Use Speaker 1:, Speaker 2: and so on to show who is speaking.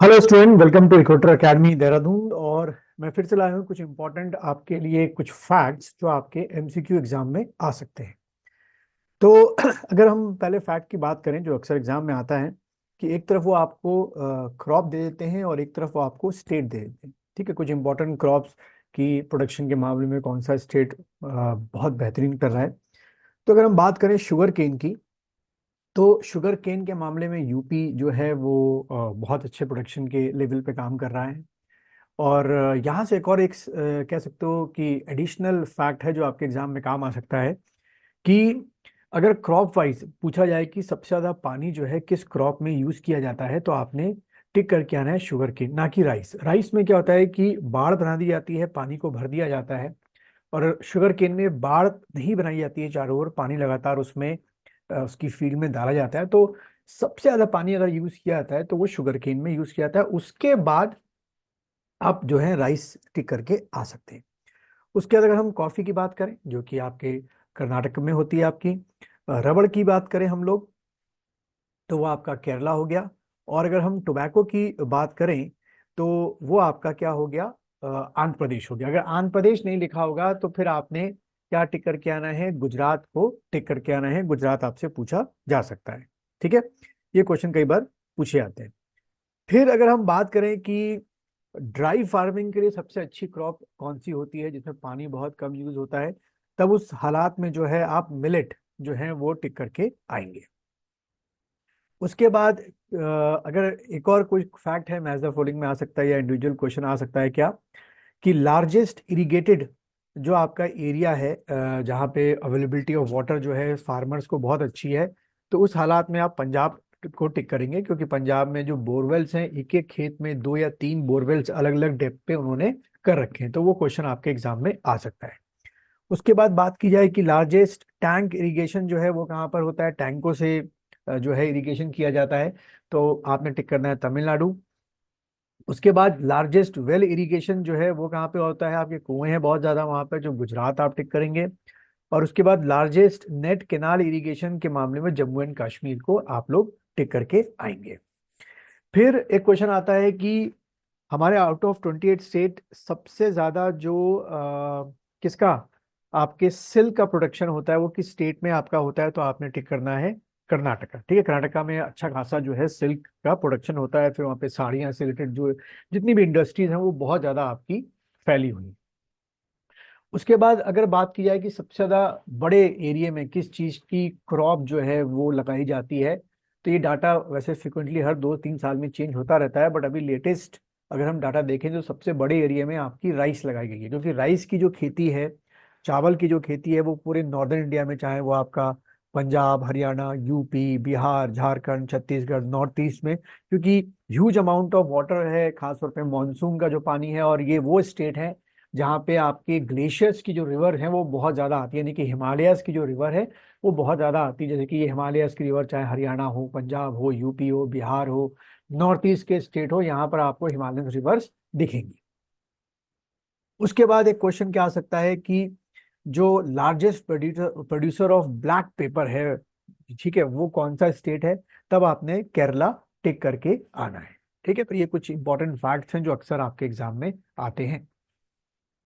Speaker 1: Hello student, welcome to Equator Academy Dehradun. और मैं फिर से लाया हूँ कुछ इंपॉर्टेंट आपके लिए कुछ फैक्ट्स जो आपके एमसीक्यू एग्जाम में आ सकते हैं। तो अगर हम पहले फैक्ट की बात करें जो अक्सर एग्जाम में आता है कि एक तरफ वो आपको क्रॉप दे देते हैं और एक तरफ वो आपको स्टेट दे देते हैं। ठीक है, कुछ इंपॉर्टेंट क्रॉप्स की प्रोडक्शन के मामले में कौन सा स्टेट बहुत बेहतरीन कर रहा है। तो अगर हम बात करें शुगर केन की, तो शुगर केन के मामले में यूपी जो है वो बहुत अच्छे प्रोडक्शन के लेवल पे काम कर रहा है। और यहाँ से एक और कह सकते हो कि एडिशनल फैक्ट है जो आपके एग्जाम में काम आ सकता है कि अगर क्रॉप वाइज पूछा जाए कि सबसे ज्यादा पानी जो है किस क्रॉप में यूज किया जाता है, तो आपने टिक करके आना है शुगर केन, ना कि राइस। राइस में क्या होता है कि बाढ़ बना दी जाती है, पानी को भर दिया जाता है। और शुगर केन में बाढ़ नहीं बनाई जाती है, चारों ओर पानी लगातार उसमें उसकी फील्ड में डाला जाता है। तो सबसे ज्यादा पानी अगर यूज किया जाता है तो वो शुगर केन में यूज किया जाता है। उसके बाद आप जो है राइस टिक करके आ सकते हैं। उसके बाद अगर हम कॉफी की बात करें जो कि आपके कर्नाटक में होती है आपकी, रबड़ की बात करें हम लोग, तो वो आपका केरला हो गया। और अगर हम टोबैको की बात करें तो वो आपका क्या हो गया, आंध्र प्रदेश हो गया। अगर आंध्र प्रदेश नहीं लिखा होगा तो फिर आपने क्या टिक करके आना है, गुजरात को टिक करके आना है। गुजरात आपसे पूछा जा सकता है। ठीक है, ये क्वेश्चन कई बार पूछे जाते हैं। फिर अगर हम बात करें कि ड्राई फार्मिंग के लिए सबसे अच्छी क्रॉप कौन सी होती है जिसमें पानी बहुत कम यूज होता है, तब उस हालात में जो है आप मिलेट जो है वो टिक करके आएंगे। उसके बाद अगर एक और कोई फैक्ट है मैच द फॉलोइंग में आ सकता है या इंडिविजुअल क्वेश्चन आ सकता है क्या, कि लार्जेस्ट इरिगेटेड जो आपका एरिया है जहाँ पे अवेलेबिलिटी ऑफ वाटर जो है फार्मर्स को बहुत अच्छी है, तो उस हालात में आप पंजाब को टिक करेंगे, क्योंकि पंजाब में जो बोरवेल्स हैं एक एक खेत में दो या तीन बोरवेल्स अलग अलग डेप्थ पे उन्होंने कर रखे हैं। तो वो क्वेश्चन आपके एग्जाम में आ सकता है। उसके बाद बात की जाए कि लार्जेस्ट टैंक इरिगेशन जो है वो कहाँ पर होता है, टैंकों से जो है इरिगेशन किया जाता है, तो आपने टिक करना है तमिलनाडु। उसके बाद लार्जेस्ट वेल इरिगेशन जो है वो कहाँ पे होता है, आपके कुएं हैं बहुत ज्यादा वहां पर, जो गुजरात आप टिक करेंगे। और उसके बाद लार्जेस्ट नेट केनाल इरिगेशन के मामले में जम्मू एंड कश्मीर को आप लोग टिक करके आएंगे। फिर एक क्वेश्चन आता है कि हमारे आउट ऑफ 28 स्टेट सबसे ज्यादा जो किसका आपके सिल्क का प्रोडक्शन होता है वो किस स्टेट में आपका होता है, तो आपने टिक करना है कर्नाटका। ठीक है, कर्नाटका में अच्छा खासा जो है सिल्क का प्रोडक्शन होता है। फिर वहाँ पे साड़ियाँ से रिलेटेड जो जितनी भी इंडस्ट्रीज हैं वो बहुत ज्यादा आपकी फैली हुई हैं। उसके बाद अगर बात की जाए कि सबसे ज्यादा बड़े एरिया में किस चीज की क्रॉप जो है वो लगाई जाती है, तो ये डाटा वैसे फ्रिक्वेंटली हर 2-3 साल में चेंज होता रहता है, बट अभी लेटेस्ट अगर हम डाटा देखें तो सबसे बड़े एरिया में आपकी राइस लगाई गई है। क्योंकि राइस की जो खेती है, चावल की जो खेती है, वो पूरे नॉर्दर्न इंडिया में, चाहे वो आपका Punjab, Haryana, UP, Bihar, Jharkhand, Chhattisgarh, north east में, क्योंकि ह्यूज अमाउंट ऑफ वाटर है, खासतौर पे मानसून का जो पानी है, और ये वो स्टेट है जहाँ पे आपके ग्लेशियर्स की जो रिवर है वो बहुत ज्यादा आती है, यानी कि हिमालयस की जो रिवर है वो बहुत ज्यादा आती है। जैसे कि ये हिमालयस की रिवर चाहे हरियाणा हो, पंजाब हो, यूपी हो, बिहार हो, नॉर्थ ईस्ट के स्टेट हो, यहाँ पर आपको हिमालयन रिवर्स दिखेंगी। उसके बाद एक क्वेश्चन क्या आ सकता है कि जो largest producer of black pepper है, ठीक है, वो कौन सा स्टेट है, तब आपने केरला टिक करके आना है। ठीक है, तो ये कुछ इंपॉर्टेंट फैक्ट्स हैं जो अक्सर आपके एग्जाम में आते हैं।